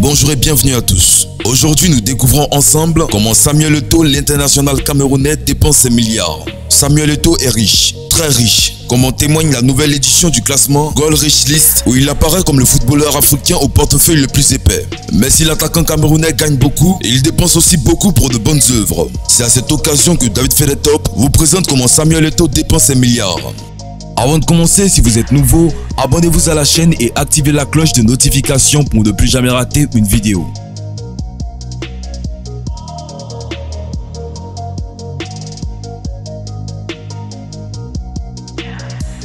Bonjour et bienvenue à tous. Aujourd'hui, nous découvrons ensemble comment Samuel Eto'o, l'international camerounais, dépense ses milliards. Samuel Eto'o est riche, très riche, comme en témoigne la nouvelle édition du classement Goal Rich List, où il apparaît comme le footballeur africain au portefeuille le plus épais. Mais si l'attaquant camerounais gagne beaucoup, il dépense aussi beaucoup pour de bonnes œuvres. C'est à cette occasion que David Feletop vous présente comment Samuel Eto'o dépense ses milliards. Avant de commencer, si vous êtes nouveau, abonnez-vous à la chaîne et activez la cloche de notification pour ne plus jamais rater une vidéo.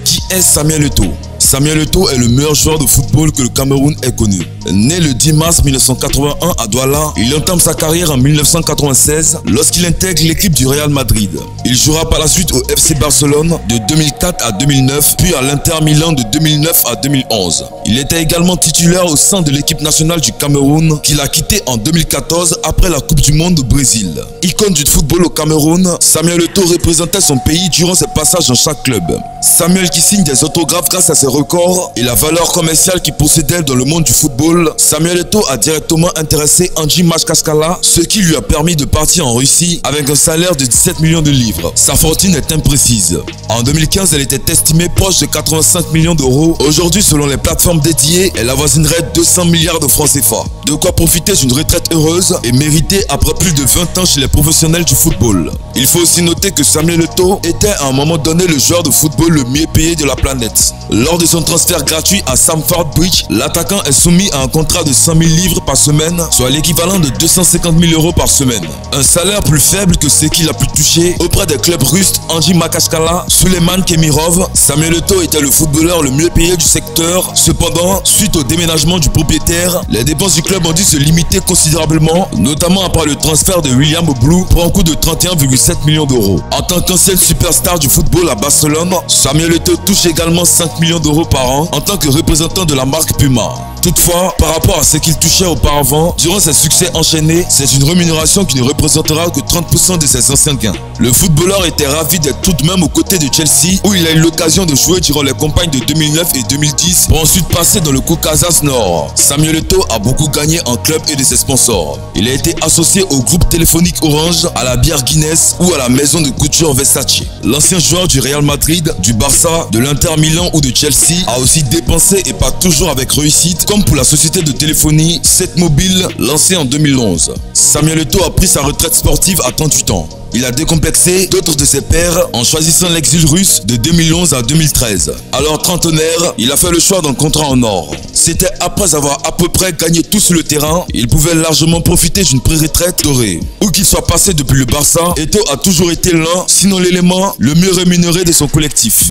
Qui est Samuel Eto'o? Samuel Eto'o est le meilleur joueur de football que le Cameroun ait connu. Né le 10 mars 1981 à Douala, il entame sa carrière en 1996 lorsqu'il intègre l'équipe du Real Madrid. Il jouera par la suite au FC Barcelone de 2004 à 2009, puis à l'Inter Milan de 2009 à 2011. Il était également titulaire au sein de l'équipe nationale du Cameroun qu'il a quitté en 2014 après la Coupe du Monde au Brésil. Icône du football au Cameroun, Samuel Eto'o représentait son pays durant ses passages dans chaque club. Samuel qui signe des autographes grâce à ses records et la valeur commerciale qu'il possédait dans le monde du football, Samuel Eto'o a directement intéressé Andji Makashkala, ce qui lui a permis de partir en Russie avec un salaire de 17 millions de livres. Sa fortune est imprécise. En 2015, elle était estimée proche de 85 millions d'euros. Aujourd'hui, selon les plateformes dédiées, elle avoisinerait 200 milliards de francs CFA. De quoi profiter d'une retraite heureuse et méritée après plus de 20 ans chez les professionnels du football. Il faut aussi noter que Samuel Eto'o était à un moment donné le joueur de football le mieux payé de la planète. Lors de son transfert gratuit à Stamford Bridge, l'attaquant est soumis à un contrat de 100 000 livres par semaine, soit l'équivalent de 250 000 euros par semaine. Un salaire plus faible que ce qu'il a pu toucher auprès des clubs russes Andji Makashkala, Suleiman Kemirov. Samuel Eto'o était le footballeur le mieux payé du secteur. Cependant, suite au déménagement du propriétaire, les dépenses du club ont dû se limiter considérablement, notamment après le transfert de William Blue pour un coût de 31,7 millions d'euros. En tant qu'ancien superstar du football à Barcelone, Samuel Eto'o touche également 5 millions d'euros par an en tant que représentant de la marque Puma. Toutefois, par rapport à ce qu'il touchait auparavant, durant ses succès enchaînés, c'est une rémunération qui ne représentera que 30% de ses anciens gains. Le footballeur était ravi d'être tout de même aux côtés de Chelsea, où il a eu l'occasion de jouer durant les campagnes de 2009 et 2010 pour ensuite passer dans le Caucasus Nord. Samuel Eto'o a beaucoup gagné en club et de ses sponsors. Il a été associé au groupe téléphonique Orange, à la bière Guinness ou à la maison de couture Versace. L'ancien joueur du Real Madrid, du Barça, de l'Inter Milan ou de Chelsea a aussi dépensé et pas toujours avec réussite, comme pour la société de téléphonie Set Mobile lancée en 2011. Samuel Eto'o a pris sa retraite sportive à 38 ans. Il a décomplexé d'autres de ses pairs en choisissant l'exil russe de 2011 à 2013. Alors trentenaire, il a fait le choix d'un contrat en or. C'était après avoir à peu près gagné tout sur le terrain, il pouvait largement profiter d'une pré-retraite dorée. Où qu'il soit passé depuis le Barça, Eto'o a toujours été l'un, sinon l'élément, le mieux rémunéré de son collectif.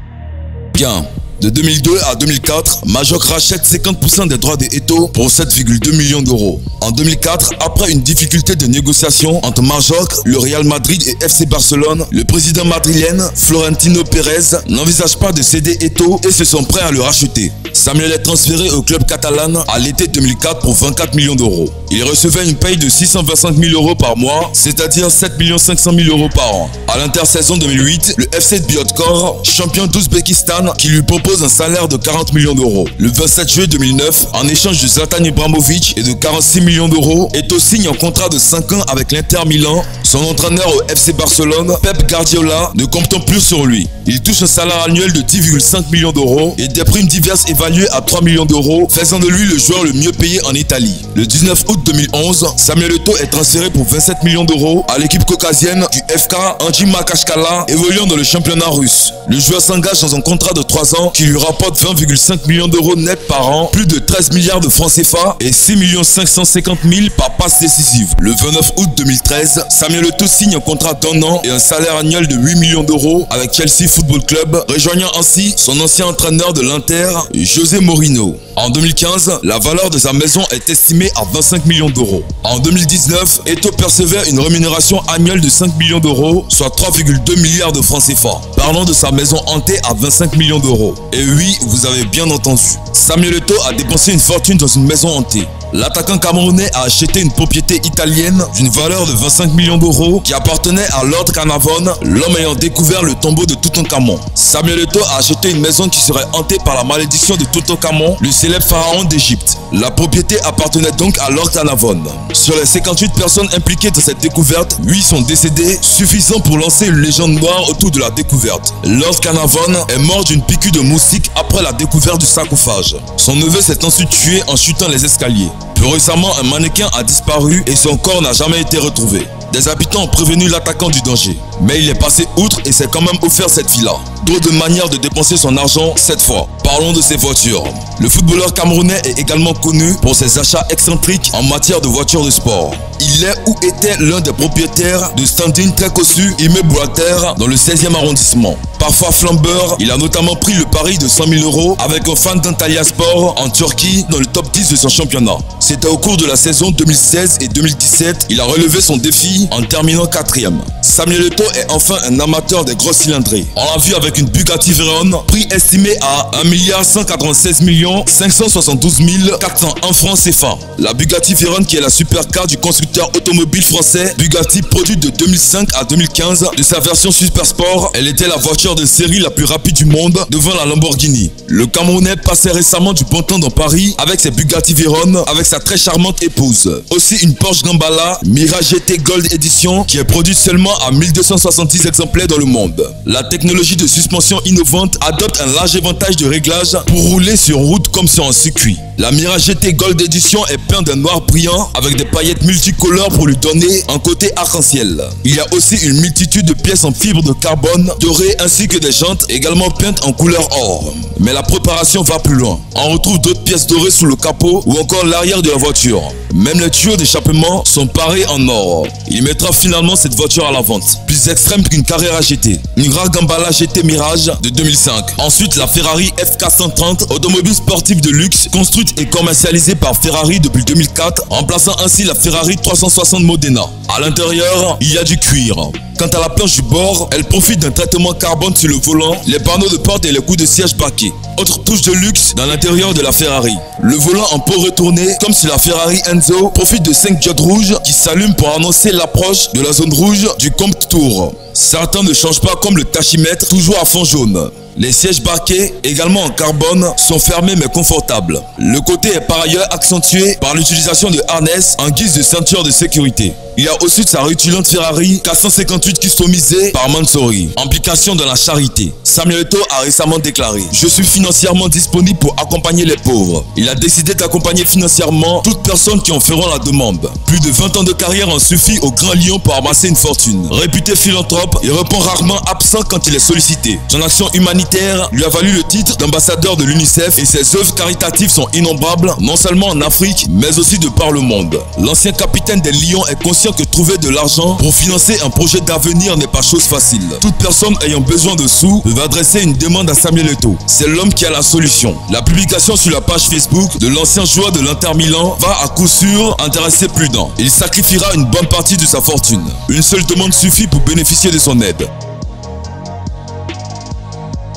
Bien. De 2002 à 2004, Majok rachète 50% des droits de Eto'o pour 7,2 millions d'euros. En 2004, après une difficulté de négociation entre Majok, le Real Madrid et FC Barcelone, le président madrilène Florentino Pérez n'envisage pas de céder Eto'o et se sont prêts à le racheter. Samuel est transféré au club catalan à l'été 2004 pour 24 millions d'euros. Il recevait une paye de 625 000 euros par mois, c'est-à-dire 7 500 000 euros par an. À l'intersaison 2008, le FC Biotchor, champion d'Ouzbékistan, qui lui propose un salaire de 40 millions d'euros. Le 27 juillet 2009, en échange de Zlatan Ibrahimovic et de 46 millions d'euros, Eto'o signe un contrat de 5 ans avec l'Inter Milan. Son entraîneur au FC Barcelone, Pep Guardiola, ne comptant plus sur lui. Il touche un salaire annuel de 10,5 millions d'euros et des primes diverses évaluées à 3 millions d'euros, faisant de lui le joueur le mieux payé en Italie. Le 19 août 2011, Samuel Eto'o est transféré pour 27 millions d'euros à l'équipe caucasienne du FK Andji Makashkala, évoluant dans le championnat russe. Le joueur s'engage dans un contrat de 3 ans qui lui rapporte 20,5 millions d'euros net par an, plus de 13 milliards de francs CFA et 6 550 000 par passe décisive. Le 29 août 2013, Samuel Eto'o signe un contrat d'1 an et un salaire annuel de 8 millions d'euros avec Chelsea Football Club, rejoignant ainsi son ancien entraîneur de l'Inter, José Mourinho. En 2015, la valeur de sa maison est estimée à 25 millions d'euros. En 2019, Eto'o percevait une rémunération annuelle de 5 millions d'euros, soit 3,2 milliards de francs CFA. Parlons de sa maison hantée à 25 millions d'euros. Et oui, vous avez bien entendu. Samuel Eto'o a dépensé une fortune dans une maison hantée. L'attaquant camerounais a acheté une propriété italienne d'une valeur de 25 millions d'euros qui appartenait à Lord Carnarvon, l'homme ayant découvert le tombeau de Toutankhamon. Samuel Eto'o a acheté une maison qui serait hantée par la malédiction de Toutankhamon, le célèbre pharaon d'Égypte. La propriété appartenait donc à Lord Carnarvon. Sur les 58 personnes impliquées dans cette découverte, 8 sont décédés, suffisant pour lancer une légende noire autour de la découverte. Lord Carnarvon est mort d'une piqûre de moustique après la découverte du sarcophage. Son neveu s'est ensuite tué en chutant les escaliers. Plus récemment, un mannequin a disparu et son corps n'a jamais été retrouvé. Des habitants ont prévenu l'attaquant du danger, mais il est passé outre et s'est quand même offert cette villa. Trop de manières de dépenser son argent cette fois. Parlons de ses voitures. Le footballeur camerounais est également connu pour ses achats excentriques en matière de voitures de sport. Il est ou était l'un des propriétaires de standing très cossu immeuble Walter dans le 16e arrondissement. Parfois flambeur, il a notamment pris le pari de 100 000 euros avec un fan d'Antalya Sport en Turquie dans le top 10 de son championnat. C'était au cours de la saison 2016 et 2017, il a relevé son défi en terminant 4e. Samuel Eto'o est enfin un amateur des grosses cylindrées. On l'a vu avec une Bugatti Veyron, prix estimé à 1 196 572 401 francs CFA. La Bugatti Veyron, qui est la supercar du constructeur automobile français Bugatti, produite de 2005 à 2015 de sa version Super Sport, elle était la voiture de série la plus rapide du monde devant la Lamborghini. Le Camerounais passait récemment du bon temps dans Paris avec ses Bugatti Veyron avec sa très charmante épouse. Aussi une Porsche Gambala Mirage GT Gold Edition qui est produite seulement à 1270 exemplaires dans le monde. La technologie de suspension innovante adopte un large éventail de réglages pour rouler sur route comme sur un circuit. La Mirage GT Gold Edition est peinte d'un noir brillant avec des paillettes multicolores pour lui donner un côté arc-en-ciel. Il y a aussi une multitude de pièces en fibre de carbone dorées ainsi que des jantes également peintes en couleur or. Mais la préparation va plus loin. On retrouve d'autres pièces dorées sous le capot ou encore l'arrière de la voiture. Même les tuyaux d'échappement sont parés en or. Il mettra finalement cette voiture à la vente. Plus extrême qu'une Carrera GT. Une rare Gambala GT Mirage de 2005. Ensuite, la Ferrari F430, automobile sportive de luxe, construite et commercialisée par Ferrari depuis 2004, remplaçant ainsi la Ferrari 360 Modena. À l'intérieur, il y a du cuir. Quant à la planche du bord, elle profite d'un traitement carbone sur le volant, les panneaux de porte et les coups de siège baquets. Autre touche de luxe dans l'intérieur de la Ferrari. Le volant en peau retournée, comme sur la Ferrari Enzo, profite de 5 diodes rouges qui s'allument pour annoncer l'approche de la zone rouge du Comte Tour. Certains ne changent pas comme le tachymètre, toujours à fond jaune. Les sièges baquets, également en carbone, sont fermés mais confortables. Le côté est par ailleurs accentué par l'utilisation de harness en guise de ceinture de sécurité. Il y a aussi sa rutilante Ferrari 458 customisée par Mansory. Implication dans la charité. Samuel Eto'o a récemment déclaré « Je suis financièrement disponible pour accompagner les pauvres ». Il a décidé d'accompagner financièrement toutes personnes qui en feront la demande. Plus de 20 ans de carrière en suffit au Grand Lion pour amasser une fortune. Réputé philanthrope, il répond rarement absent quand il est sollicité. Son action humanitaire lui a valu le titre d'ambassadeur de l'UNICEF et ses œuvres caritatives sont innombrables, non seulement en Afrique, mais aussi de par le monde. L'ancien capitaine des Lions est conscient que trouver de l'argent pour financer un projet d'avenir n'est pas chose facile. Toute personne ayant besoin de sous peut adresser une demande à Samuel Eto'o. C'est l'homme qui a la solution. La publication sur la page Facebook de l'ancien joueur de l'Inter Milan va à coup sûr intéresser plus d'un. Il sacrifiera une bonne partie de sa fortune. Une seule demande suffit pour bénéficier de son aide.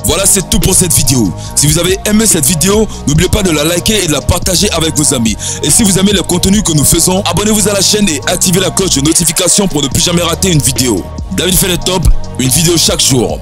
Voilà, c'est tout pour cette vidéo. Si vous avez aimé cette vidéo, n'oubliez pas de la liker et de la partager avec vos amis. Et si vous aimez le contenu que nous faisons, abonnez-vous à la chaîne et activez la cloche de notification pour ne plus jamais rater une vidéo. David fait le top, une vidéo chaque jour.